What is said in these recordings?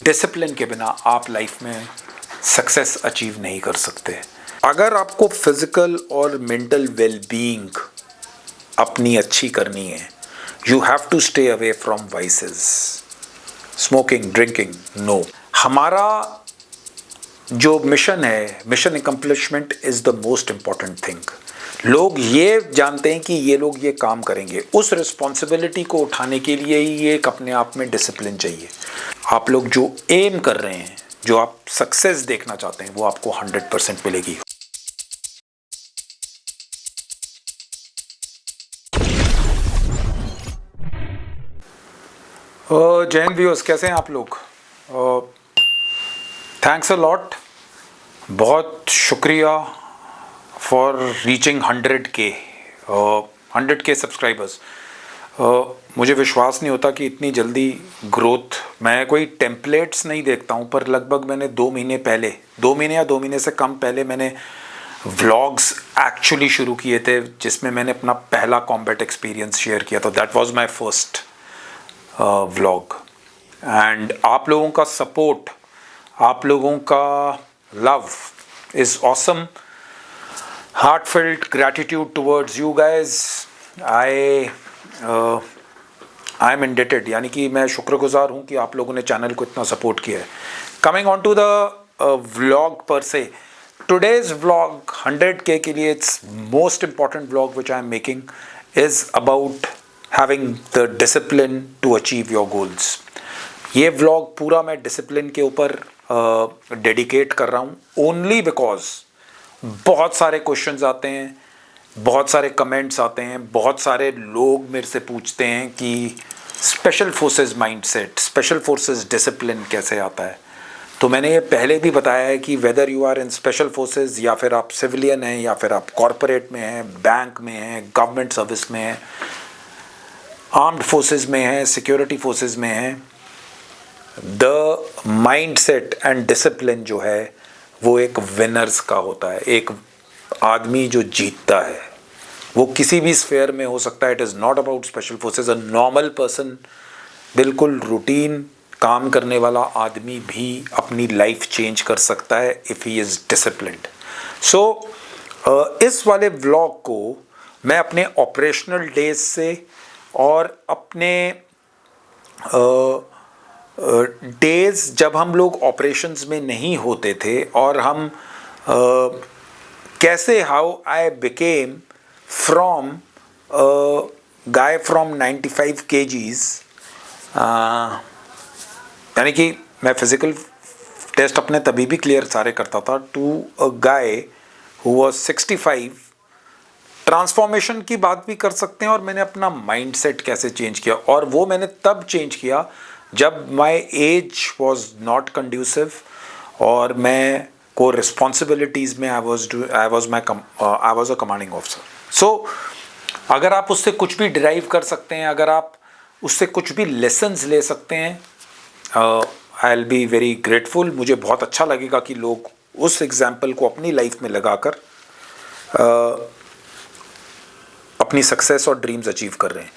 Discipline के बिना आप लाइफ में सक्सेस अचीव नहीं कर सकते। अगर आपको फिजिकल और मेंटल वेलबीइंग अपनी अच्छी करनी है, you have to stay away from vices, smoking, drinking, no. हमारा जो मिशन है, mission accomplishment is the most important thing. लोग ये जानते हैं कि ये लोग ये काम करेंगे, उस रिस्पॉन्सिबिलिटी को उठाने के लिए ही ये एक अपने आप में डिसिप्लिन चाहिए। आप लोग जो एम कर रहे हैं, जो आप सक्सेस देखना चाहते हैं, वो आपको 100% मिलेगी। जय हिंद व्यूअर्स, कैसे हैं आप लोग? थैंक्स अ लॉट, बहुत शुक्रिया फॉर रीचिंग 100K सब्सक्राइबर्स। मुझे विश्वास नहीं होता कि इतनी जल्दी ग्रोथ, मैं कोई टेम्पलेट्स नहीं देखता हूँ, पर लगभग मैंने 2 महीने पहले, 2 महीने या 2 महीने से कम पहले मैंने व्लॉग्स एक्चुअली शुरू किए थे, जिसमें मैंने अपना पहला कॉम्बैट एक्सपीरियंस शेयर किया था। That was my first vlog. And आप लोगों का सपोर्ट, आप लोगों का love is awesome. Heartfelt gratitude towards you guys. I'm indebted, यानी कि मैं शुक्रगुजार हूँ कि आप लोगों ने चैनल को इतना सपोर्ट किया है। Coming on to the vlog per se, today's vlog 100K के लिए it's most important vlog which I am making is about having the discipline to achieve your goals. ये vlog पूरा मैं डिसिप्लिन के ऊपर डेडिकेट कर रहा हूँ, ओनली बिकॉज बहुत सारे क्वेश्चंस आते हैं, बहुत सारे कमेंट्स आते हैं, बहुत सारे लोग मेरे से पूछते हैं कि special forces mindset, special forces discipline कैसे आता है। तो मैंने ये पहले भी बताया है कि whether you are in special forces, या फिर आप सिविलियन हैं, या फिर आप कॉरपोरेट में हैं, बैंक में हैं, गवर्नमेंट सर्विस में हैं, आर्म्ड फोर्सेस में हैं, सिक्योरिटी फोर्सेस में हैं, द माइंडसेट एंड डिसिप्लिन जो है वो एक विनर्स का होता है। एक आदमी जो जीतता है वो किसी भी स्फेयर में हो सकता है। It is not about special forces. A normal person, बिल्कुल रूटीन काम करने वाला आदमी भी अपनी लाइफ चेंज कर सकता है इफ़ ही इज़ डिसिप्लिन्ड। सो इस वाले व्लॉग को मैं अपने ऑपरेशनल डेज से और अपने डेज जब हम लोग ऑपरेशंस में नहीं होते थे, और हम कैसे, how I became from guy from 95 kgs, यानी कि मैं फिज़िकल टेस्ट अपने तभी भी क्लियर सारे करता था, to a guy who was 65। Transformation की बात भी कर सकते हैं, और मैंने अपना माइंडसेट कैसे चेंज किया, और वो मैंने तब चेंज किया जब my age was not conducive और मैं को रिस्पॉन्सिबिलिटीज़ में I was a commanding officer. So अगर आप उससे कुछ भी डिराइव कर सकते हैं, अगर आप उससे कुछ भी लेसन्स ले सकते हैं, I will be very grateful. मुझे बहुत अच्छा लगेगा कि लोग उस एग्जाम्पल को अपनी लाइफ में लगाकर अपनी सक्सेस और ड्रीम्स अचीव कर रहे हैं।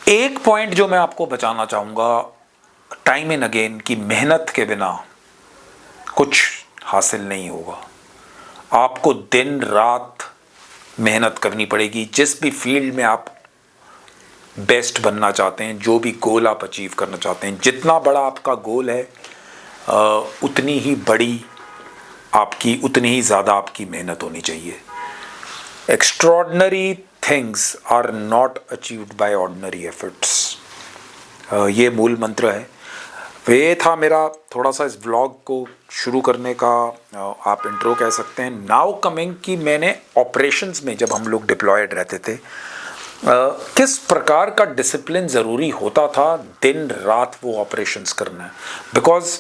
एक पॉइंट जो मैं आपको बचाना चाहूँगा टाइम एंड अगेन, कि मेहनत के बिना कुछ हासिल नहीं होगा। आपको दिन रात मेहनत करनी पड़ेगी। जिस भी फील्ड में आप बेस्ट बनना चाहते हैं, जो भी गोल आप अचीव करना चाहते हैं, जितना बड़ा आपका गोल है उतनी ही बड़ी आपकी, उतनी ही ज़्यादा आपकी मेहनत होनी चाहिए। Extraordinary things are not achieved by ordinary efforts. ये मूल मंत्र है। ये था मेरा थोड़ा सा इस व्लॉग को शुरू करने का आप इंट्रो कह सकते हैं। नाउ कमिंग कि मैंने ऑपरेशंस में जब हम लोग डिप्लॉयड रहते थे, किस प्रकार का डिसिप्लिन ज़रूरी होता था दिन रात वो ऑपरेशंस करना है। बिकॉज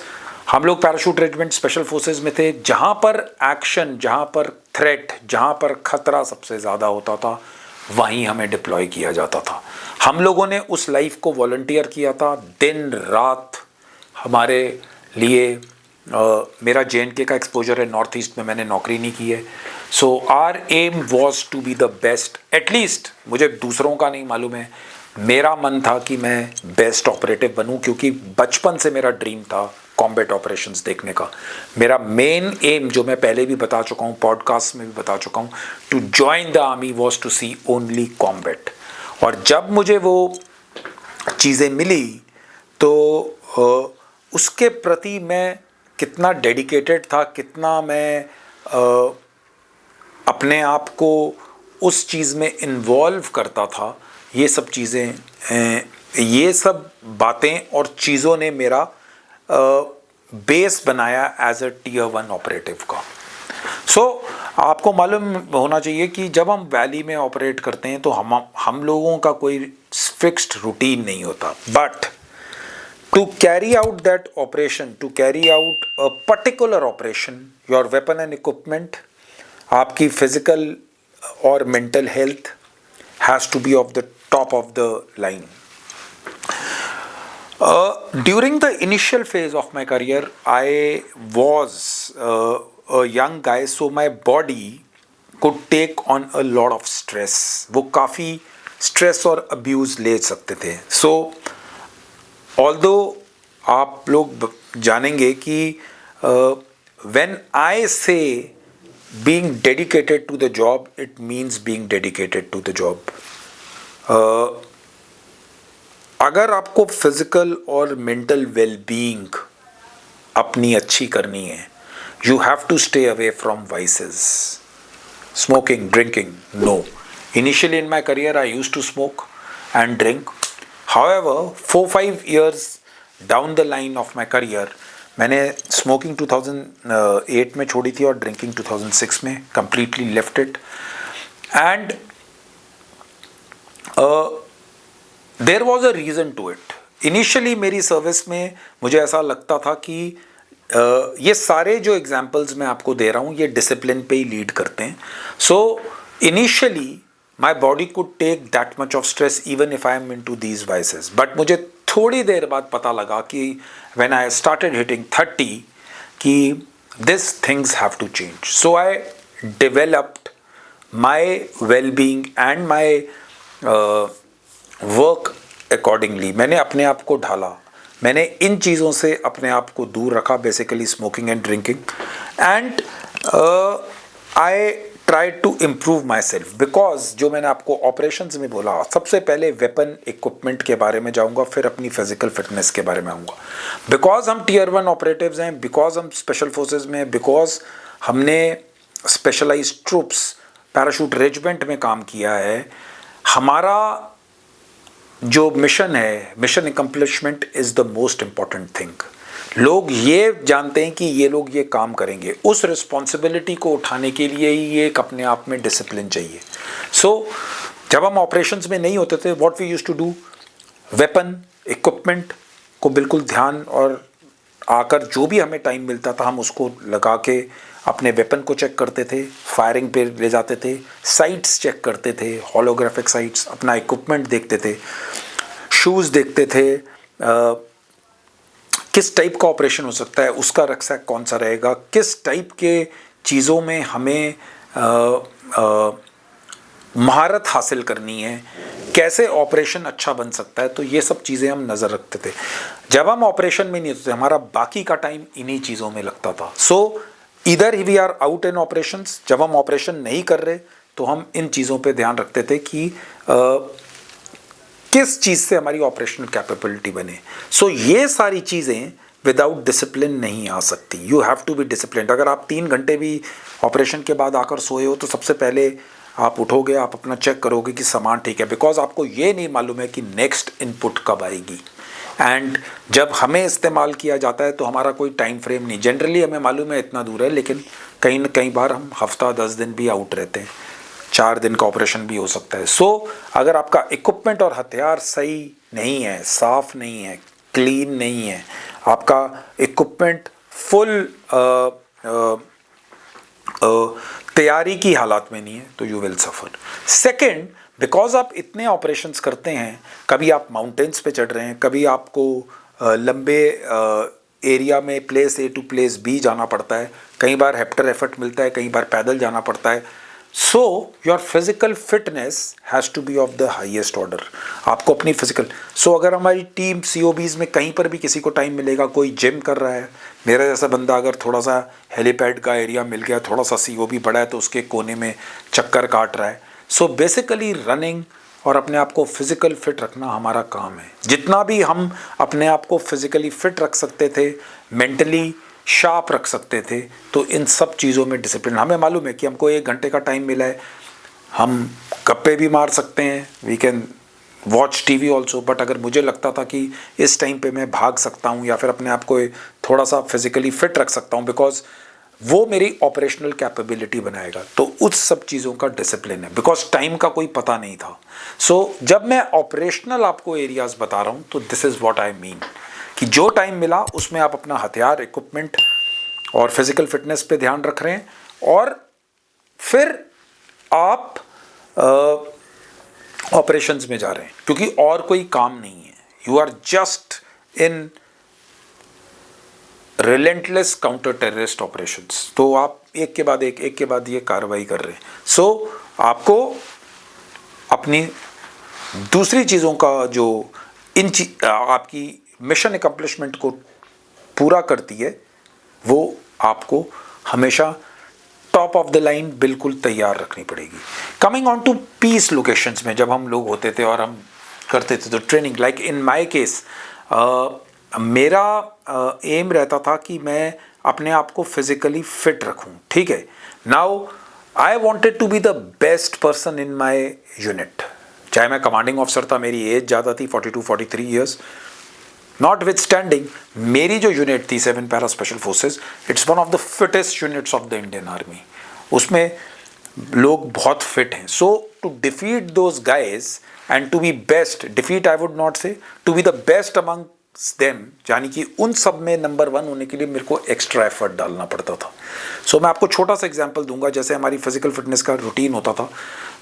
हम लोग पैराशूट रेजिमेंट स्पेशल फोर्सेस में थे, जहाँ पर एक्शन, जहाँ पर थ्रेट, जहाँ पर खतरा सबसे ज़्यादा होता था, वहीं हमें डिप्लॉय किया जाता था। हम लोगों ने उस लाइफ को वॉलंटियर किया था। दिन रात हमारे लिए मेरा JNK का एक्सपोजर है, नॉर्थ ईस्ट में मैंने नौकरी नहीं की है। So our aim was to be the best. At least मुझे दूसरों का नहीं मालूम है, मेरा मन था कि मैं बेस्ट ऑपरेटिव बनूं, क्योंकि बचपन से मेरा ड्रीम था कॉम्बैट ऑपरेशंस देखने का। मेरा मेन एम, जो मैं पहले भी बता चुका हूं, पॉडकास्ट में भी बता चुका हूं, to join the army was to see only combat. और जब मुझे वो चीज़ें मिली तो उसके प्रति मैं कितना डेडिकेटेड था, कितना मैं अपने आप को उस चीज़ में इन्वॉल्व करता था, ये सब चीज़ें, ये सब बातें और चीज़ों ने मेरा बेस बनाया एज अ टीयर 1 ऑपरेटिव का। सो आपको मालूम होना चाहिए कि जब हम वैली में ऑपरेट करते हैं तो हम लोगों का कोई फिक्स्ड रूटीन नहीं होता, but to carry out that operation, to carry out a particular operation, your weapon and equipment, आपकी physical और mental health has to be of the top of the line. During the initial phase of my career, I was a young guy, so my body could take on a lot of stress. वो काफ़ी stress और abuse ले सकते थे. So although आप लोग जानेंगे कि when I say being dedicated to the job, it means being dedicated to the job. अगर आपको फिजिकल और मेंटल वेलबीइंग अपनी अच्छी करनी है, you have to stay away from vices, smoking, drinking, no. Initially in my career I used to smoke and drink. However, 4-5 years down the line of my career, मैंने smoking 2008 में छोड़ी थी और drinking 2006 में completely left it. And there was a reason to it. Initially मेरी service में मुझे ऐसा लगता था कि ये सारे जो एग्जाम्पल्स मैं आपको दे रहा हूँ ये डिसिप्लिन पे ही लीड करते हैं. So initially my body could take that much of stress even if I am into these vices, but मुझे थोड़ी देर बाद पता लगा कि व्हेन आई स्टार्टेड हिटिंग 30 कि this things have to change. So I developed my wellbeing and my work accordingly. मैंने अपने आप को ढाला, मैंने इन चीज़ों से अपने आप को दूर रखा, basically smoking and drinking, and I try to improve myself. Because जो मैंने आपको ऑपरेशंस में बोला, सबसे पहले वेपन इक्विपमेंट के बारे में जाऊंगा, फिर अपनी फिजिकल फिटनेस के बारे में आऊँगा. बिकॉज हम टीयर 1 ऑपरेटिव्स हैं, बिकॉज हम स्पेशल फोर्सेज में, बिकॉज हमने स्पेशलाइज्ड ट्रूप्स पैराशूट रेजिमेंट में काम किया है, हमारा जो मिशन है, mission accomplishment is the most important thing. लोग ये जानते हैं कि ये लोग ये काम करेंगे, उस रिस्पॉन्सिबिलिटी को उठाने के लिए ही ये एक अपने आप में डिसिप्लिन चाहिए. सो जब हम ऑपरेशंस में नहीं होते थे, what we used to do, weapon equipment को बिल्कुल ध्यान, और आकर जो भी हमें टाइम मिलता था हम उसको लगा के अपने वेपन को चेक करते थे, फायरिंग पे ले जाते थे, साइट्स चेक करते थे, होलोग्राफिक साइट्स, अपना इक्विपमेंट देखते थे, शूज़ देखते थे, किस टाइप का ऑपरेशन हो सकता है, उसका रक्सैक कौन सा रहेगा, किस टाइप के चीज़ों में हमें महारत हासिल करनी है, कैसे ऑपरेशन अच्छा बन सकता है. तो ये सब चीज़ें हम नज़र रखते थे. जब हम ऑपरेशन में नहीं होते, हमारा बाकी का टाइम इन्हीं चीज़ों में लगता था. सो इधर ही we are out in operations. जब हम ऑपरेशन नहीं कर रहे तो हम इन चीज़ों पे ध्यान रखते थे कि किस चीज़ से हमारी ऑपरेशनल कैपेबिलिटी बने. सो ये सारी चीज़ें विदाउट डिसिप्लिन नहीं आ सकती. You have to be discipline. अगर आप 3 घंटे भी ऑपरेशन के बाद आकर सोए हो तो सबसे पहले आप उठोगे, आप अपना चेक करोगे कि सामान ठीक है, बिकॉज आपको ये नहीं मालूम है कि नेक्स्ट इनपुट कब आएगी. एंड जब हमें इस्तेमाल किया जाता है तो हमारा कोई टाइम फ्रेम नहीं, जनरली हमें मालूम है इतना दूर है, लेकिन कई बार हम हफ्ता 10 दिन भी आउट रहते हैं, 4 दिन का ऑपरेशन भी हो सकता है. सो अगर आपका इक्विपमेंट और हथियार सही नहीं है, साफ नहीं है, क्लीन नहीं है, आपका इक्विपमेंट फुल तैयारी की हालात में नहीं है, तो you will suffer. Second, because आप इतने ऑपरेशंस करते हैं, कभी आप माउंटेन्स पे चढ़ रहे हैं, कभी आपको लंबे एरिया में place A to place B जाना पड़ता है, कई बार हेक्टर एफर्ट मिलता है, कई बार पैदल जाना पड़ता है, so your physical fitness has to be of the highest order. आपको अपनी फिजिकल अगर हमारी टीम COBs में कहीं पर भी किसी को टाइम मिलेगा, कोई जिम कर रहा है, मेरा जैसा बंदा अगर थोड़ा सा हेलीपैड का एरिया मिल गया, थोड़ा सा COB बड़ा है तो उसके कोने में चक्कर काट रहा है। सो बेसिकली रनिंग और अपने आप को फिजिकल फिट रखना हमारा काम है। जितना भी हम अपने आप को फिजिकली फिट रख सकते थे, मेंटली शार्प रख सकते थे, तो इन सब चीज़ों में डिसिप्लिन। हमें मालूम है कि हमको 1 घंटे का टाइम मिला है, हम गप्पे भी मार सकते हैं, we can watch TV also, but अगर मुझे लगता था कि इस टाइम पे मैं भाग सकता हूँ या फिर अपने आप को थोड़ा सा फिजिकली फिट रख सकता हूँ, बिकॉज वो मेरी ऑपरेशनल कैपेबिलिटी बनाएगा, तो उस सब चीज़ों का डिसिप्लिन है। बिकॉज टाइम का कोई पता नहीं था। जब मैं ऑपरेशनल आपको एरियाज बता रहा हूँ तो this is what I mean, कि जो टाइम मिला उसमें आप अपना हथियार, इक्विपमेंट और फिजिकल फिटनेस पे ध्यान रख रहे हैं, और फिर आप ऑपरेशंस में जा रहे हैं, क्योंकि और कोई काम नहीं है। You are just in relentless counter terrorist operations. तो आप एक के बाद एक ये कार्रवाई कर रहे हैं। आपको अपनी दूसरी चीज़ों का जो आपकी मिशन एकम्प्लिशमेंट को पूरा करती है, वो आपको हमेशा टॉप ऑफ द लाइन बिल्कुल तैयार रखनी पड़ेगी। Coming on to peace locations में जब हम लोग होते थे और हम करते थे तो training, like in my case, मेरा एम रहता था कि मैं अपने आप को फिजिकली फिट रखूं। ठीक है, now I wanted to be the best person in my unit. चाहे मैं कमांडिंग ऑफिसर था, मेरी एज ज़्यादा थी, 42-43 ईयर्स, नॉट विथ स्टैंडिंग मेरी जो यूनिट थी 7 para special forces, it's one of the fittest units of the Indian army. उसमें लोग बहुत फिट हैं। So to defeat those guys and to be best, defeat I would not say, to be the best among them, यानी कि उन सब में number 1 होने के लिए मेरे को एक्स्ट्रा एफर्ट डालना पड़ता था। मैं आपको छोटा सा एग्जांपल दूंगा। जैसे हमारी फिजिकल फिटनेस का रूटीन होता था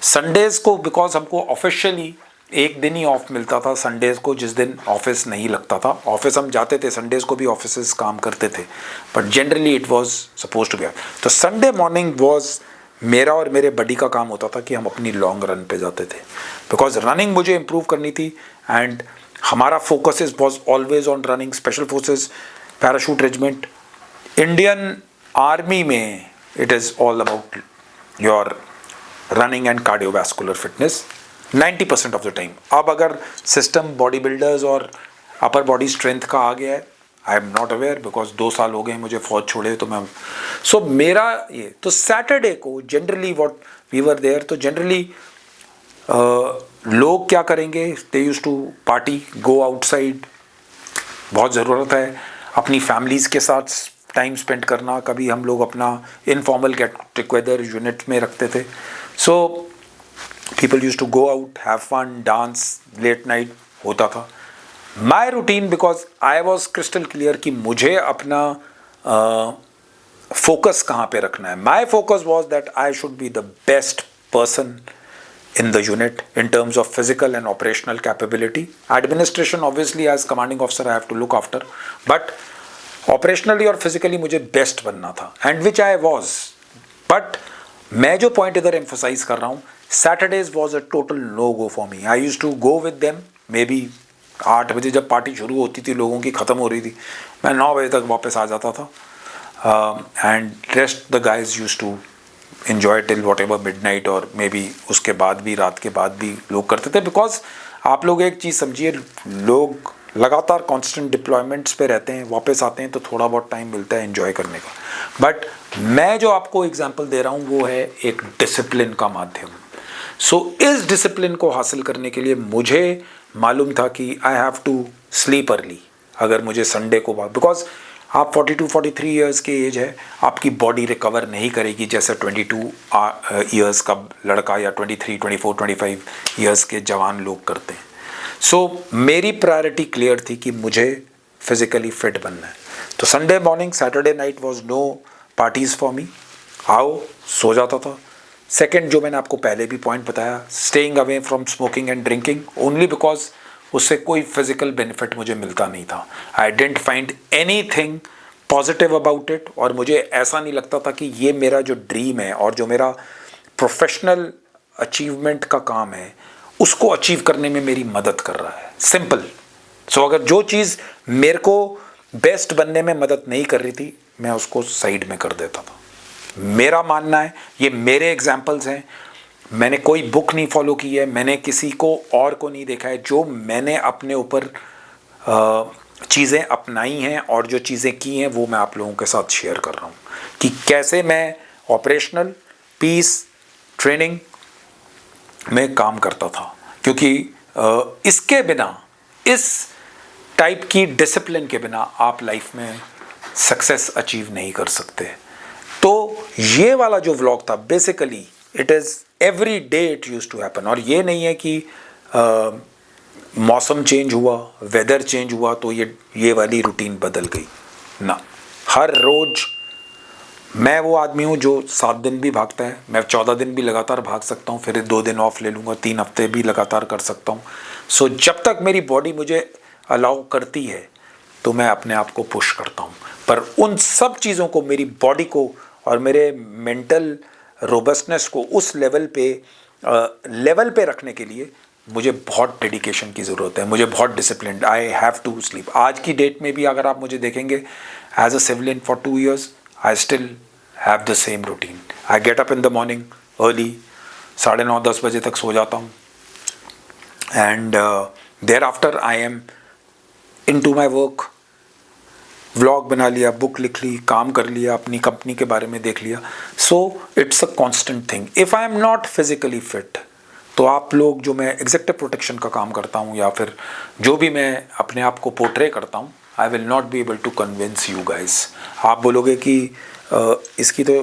संडेज को, बिकॉज हमको ऑफिशियली एक दिन ही ऑफ मिलता था संडेज को, जिस दिन ऑफिस नहीं लगता था। ऑफिस हम जाते थे, संडेज को भी ऑफिस काम करते थे, but generally it was suppose to be. तो संडे मॉर्निंग वाज मेरा और मेरे बडी का काम होता था कि हम अपनी लॉन्ग रन पे जाते थे, बिकॉज रनिंग मुझे इम्प्रूव करनी थी एंड हमारा focus is was always on running. Special forces, parachute regiment, Indian army में it is all about your running and cardiovascular fitness 90% of the time. अब अगर सिस्टम बॉडी बिल्डर्स और upper body strength का आ गया है, I am not aware, because 2 साल हो गए मुझे फौज छोड़े, तो मैं मेरा ये तो सैटरडे को generally what we were there, तो जनरली लोग क्या करेंगे, they used to party, go outside. बहुत ज़रूरत है अपनी फैमिलीज़ के साथ टाइम स्पेंड करना। कभी हम लोग अपना इनफॉर्मल गेट टुगेदर यूनिट में रखते थे। People used to go out, have fun, dance, late night होता था। My routine, because I was crystal clear कि मुझे अपना फोकस कहाँ पे रखना है। My focus was that I should be the best person in the unit in terms of physical and operational capability. Administration obviously as commanding officer I have to look after, but operationally और physically मुझे best बनना था, and which I was. But मैं जो point इधर emphasize कर रहा हूँ, Saturdays was a total no-go for me. I used to go with them, maybe 8 बजे जब पार्टी शुरू होती थी, लोगों की ख़त्म हो रही थी, मैं 9 बजे तक वापस आ जाता था, and rest the guys used to enjoy till whatever midnight और मे बी उसके बाद भी, रात के बाद भी लोग करते थे। बिकॉज आप लोग एक चीज़ समझिए, लोग लगातार कांस्टेंट डिप्लॉयमेंट्स पे रहते हैं, वापस आते हैं तो थोड़ा बहुत टाइम मिलता है एंजॉय करने का। बट मैं जो आपको एग्जांपल दे रहा हूँ वो है एक डिसिप्लिन का माध्यम। इस डिसिप्लिन को हासिल करने के लिए मुझे मालूम था कि I have to sleep early. अगर मुझे संडे को, बिकॉज आप 42-43 ईयर्स के एज है, आपकी बॉडी रिकवर नहीं करेगी जैसे 22 ईयर्स का लड़का या 23, 24, 25 ईयर्स के जवान लोग करते हैं। मेरी प्रायोरिटी क्लियर थी कि मुझे फिजिकली फिट बनना है। तो Sunday morning, Saturday night was no parties for me. आओ, सो जाता था। सेकेंड, जो मैंने आपको पहले भी पॉइंट बताया, staying away from smoking and drinking, only because उससे कोई फिजिकल बेनिफिट मुझे मिलता नहीं था। I didn't find anything positive about it, और मुझे ऐसा नहीं लगता था कि ये मेरा जो ड्रीम है और जो मेरा प्रोफेशनल अचीवमेंट का काम है उसको अचीव करने में मेरी मदद कर रहा है, सिंपल। सो अगर जो चीज़ मेरे को बेस्ट बनने में मदद नहीं कर रही थी मैं उसको साइड में कर देता था। मेरा मानना है, ये मेरे एग्जाम्पल्स हैं, मैंने कोई बुक नहीं फॉलो की है, मैंने किसी को और को नहीं देखा है, जो मैंने अपने ऊपर चीज़ें अपनाई हैं और जो चीज़ें की हैं वो मैं आप लोगों के साथ शेयर कर रहा हूँ कि कैसे मैं ऑपरेशनल पीस ट्रेनिंग में काम करता था। क्योंकि इसके बिना, इस टाइप की डिसिप्लिन के बिना आप लाइफ में सक्सेस अचीव नहीं कर सकते। तो ये वाला जो व्लॉग था basically it is every day it use to happen. और ये नहीं है कि मौसम चेंज हुआ, वेदर चेंज हुआ तो ये वाली रूटीन बदल गई ना। हर रोज मैं वो आदमी हूँ जो 7 दिन भी भागता है, मैं 14 दिन भी लगातार भाग सकता हूँ, फिर 2 दिन ऑफ ले लूँगा, 3 हफ्ते भी लगातार कर सकता हूँ। सो जब तक मेरी बॉडी मुझे अलाउ करती है तो मैं अपने आप को पुश करता हूँ। पर उन सब चीज़ों को, मेरी बॉडी को और मेरे मेंटल रोबस्टनेस को उस लेवल पे रखने के लिए मुझे बहुत डेडिकेशन की ज़रूरत है, मुझे बहुत discipline. I have to sleep. आज की डेट में भी अगर आप मुझे देखेंगे as a civilian for 2 years I still have the same routine. I get up in the morning early, 9:30-10 बजे तक सो जाता हूँ, and thereafter I am into my work. Vlog बना लिया, बुक लिख ली, काम कर लिया, अपनी कंपनी के बारे में देख लिया। So it's a constant thing. If I am not physically fit तो आप लोग, जो मैं एग्जेक्टिव प्रोटेक्शन का काम करता हूँ या फिर जो भी मैं अपने आप को पोर्ट्रे करता हूँ, I will not be able to convince you guys. आप बोलोगे कि इसकी तो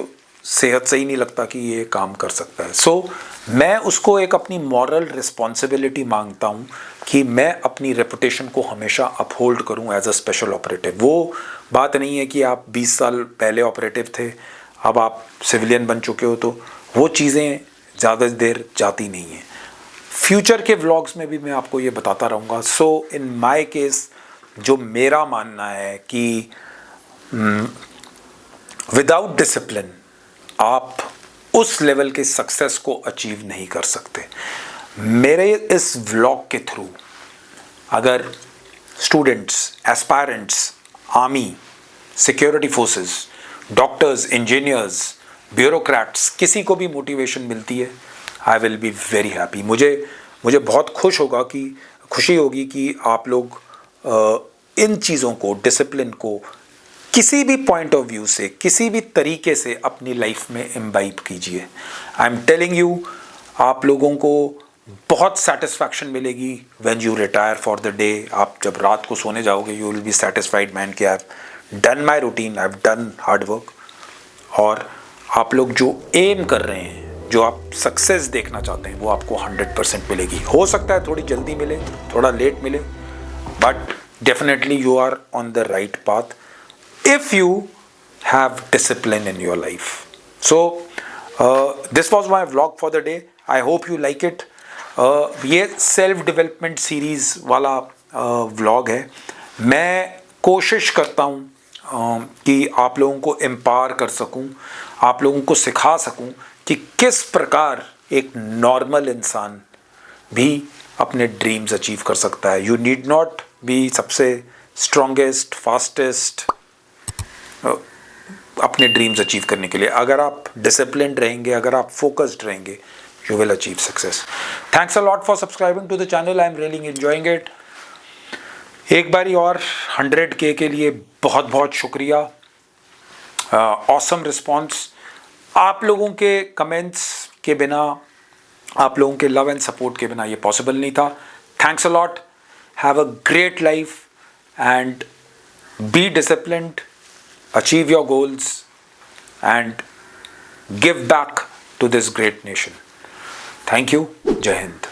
सेहत से ही नहीं लगता कि ये काम कर सकता है। सो मैं उसको एक अपनी मॉरल रिस्पॉन्सिबिलिटी मांगता हूँ कि मैं अपनी रेपुटेशन को हमेशा अपहोल्ड करूँ एज अ स्पेशल ऑपरेटिव। वो बात नहीं है कि आप 20 साल पहले ऑपरेटिव थे, अब आप सिविलियन बन चुके हो, तो वो चीज़ें ज़्यादा देर जाती नहीं हैं। फ्यूचर के व्लॉग्स में भी मैं आपको ये बताता रहूँगा। सो इन माय केस जो मेरा मानना है कि विदाउट डिसिप्लिन आप उस लेवल के सक्सेस को अचीव नहीं कर सकते। मेरे इस व्लॉग के थ्रू अगर students, aspirants, army, security forces, doctors, engineers, bureaucrats, किसी को भी मोटिवेशन मिलती है, I will be very happy. मुझे बहुत खुशी होगी कि आप लोग इन चीज़ों को, डिसिप्लिन को किसी भी पॉइंट ऑफ व्यू से, किसी भी तरीके से अपनी लाइफ में इम्बाइब कीजिए। आई एम टेलिंग यू, आप लोगों को बहुत सेटिस्फैक्शन मिलेगी when you retire for the day. आप जब रात को सोने जाओगे, you will be satisfied man कि I have done my routine, I have done hard work. और आप लोग जो एम कर रहे हैं, जो आप सक्सेस देखना चाहते हैं, वो आपको 100% मिलेगी। हो सकता है थोड़ी जल्दी मिले, थोड़ा लेट मिले, but definitely you are on the right path if you have discipline in your life. So this was my vlog for the day. I hope you like it. ये सेल्फ डेवलपमेंट सीरीज़ वाला vlog है। मैं कोशिश करता हूँ कि आप लोगों को एम्पावर कर सकूँ, आप लोगों को सिखा सकूँ कि किस प्रकार एक नॉर्मल इंसान भी अपने ड्रीम्स अचीव कर सकता है। यू नीड नॉट बी सबसे स्ट्रॉन्गेस्ट, फास्टेस्ट अपने ड्रीम्स अचीव करने के लिए। अगर आप डिसिप्लिन्ड रहेंगे, अगर आप फोकस्ड रहेंगे, you will achieve success. Thanks a lot for subscribing to the channel. I am really enjoying it. एक बारी और 100K के लिए बहुत बहुत शुक्रिया। Awesome response. आप लोगों के कमेंट्स के बिना, आप लोगों के लव एंड सपोर्ट के बिना ये पॉसिबल नहीं था। Thanks a lot. Have a great life and be disciplined, achieve your goals and give back to this great nation. Thank you. जय हिंद।